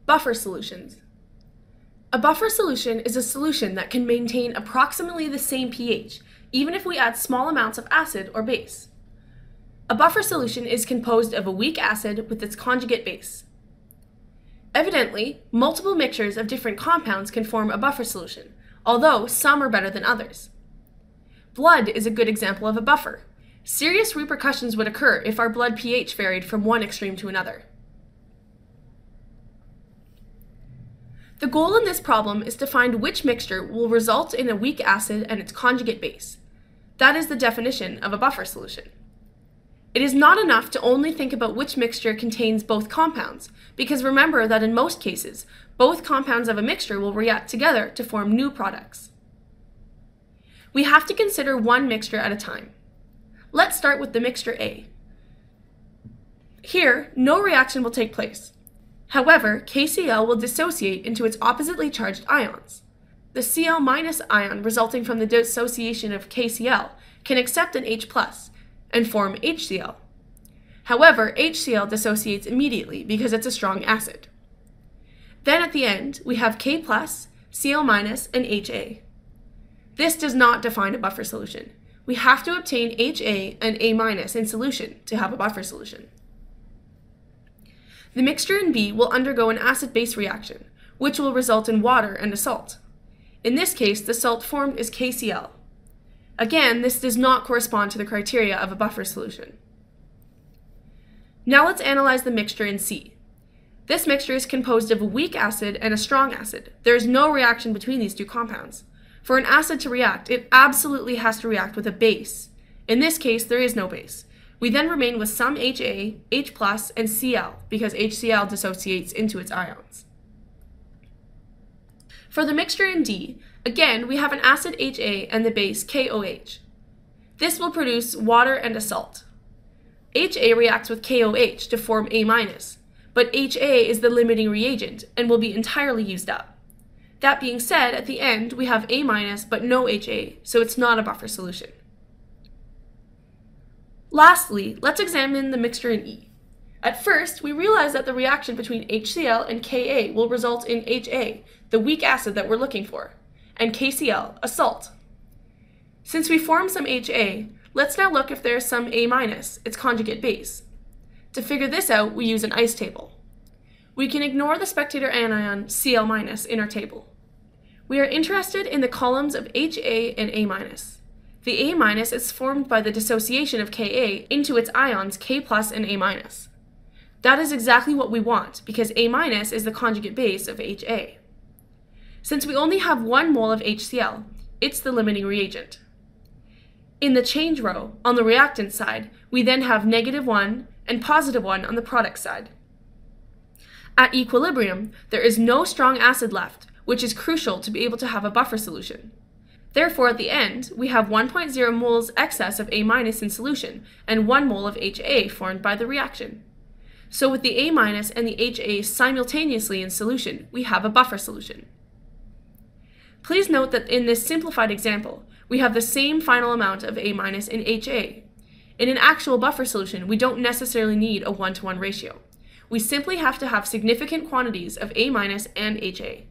Buffer solutions. A buffer solution is a solution that can maintain approximately the same pH, even if we add small amounts of acid or base. A buffer solution is composed of a weak acid with its conjugate base. Evidently, multiple mixtures of different compounds can form a buffer solution, although some are better than others. Blood is a good example of a buffer. Serious repercussions would occur if our blood pH varied from one extreme to another. The goal in this problem is to find which mixture will result in a weak acid and its conjugate base. That is the definition of a buffer solution. It is not enough to only think about which mixture contains both compounds, because remember that in most cases, both compounds of a mixture will react together to form new products. We have to consider one mixture at a time. Let's start with the mixture A. Here, no reaction will take place. However, KCl will dissociate into its oppositely charged ions. The Cl- ion resulting from the dissociation of KCl can accept an H+ and form HCl. However, HCl dissociates immediately because it's a strong acid. Then at the end, we have K+, Cl-, and HA. This does not define a buffer solution. We have to obtain HA and A- in solution to have a buffer solution. The mixture in B will undergo an acid-base reaction, which will result in water and a salt. In this case, the salt formed is KCl. Again, this does not correspond to the criteria of a buffer solution. Now let's analyze the mixture in C. This mixture is composed of a weak acid and a strong acid. There is no reaction between these two compounds. For an acid to react, it absolutely has to react with a base. In this case, there is no base. We then remain with some HA, H+, and Cl, because HCl dissociates into its ions. For the mixture in D, again, we have an acid HA and the base KOH. This will produce water and a salt. HA reacts with KOH to form A-, but HA is the limiting reagent and will be entirely used up. That being said, at the end, we have A- but no HA, so it's not a buffer solution. Lastly, let's examine the mixture in E. At first, we realize that the reaction between HCl and Ka will result in HA, the weak acid that we're looking for, and KCl, a salt. Since we formed some HA, let's now look if there is some A-, its conjugate base. To figure this out, we use an ice table. We can ignore the spectator anion Cl- in our table. We are interested in the columns of HA and A-. The A- is formed by the dissociation of Ka into its ions K+ and A-. That is exactly what we want, because A- is the conjugate base of HA. Since we only have 1 mole of HCl, it's the limiting reagent. In the change row, on the reactant side, we then have -1 and +1 on the product side. At equilibrium, there is no strong acid left, which is crucial to be able to have a buffer solution. Therefore, at the end, we have 1.0 moles excess of A- in solution and 1 mole of HA formed by the reaction. So with the A- and the HA simultaneously in solution, we have a buffer solution. Please note that in this simplified example, we have the same final amount of A- and HA. In an actual buffer solution, we don't necessarily need a 1-to-1 ratio. We simply have to have significant quantities of A- and HA.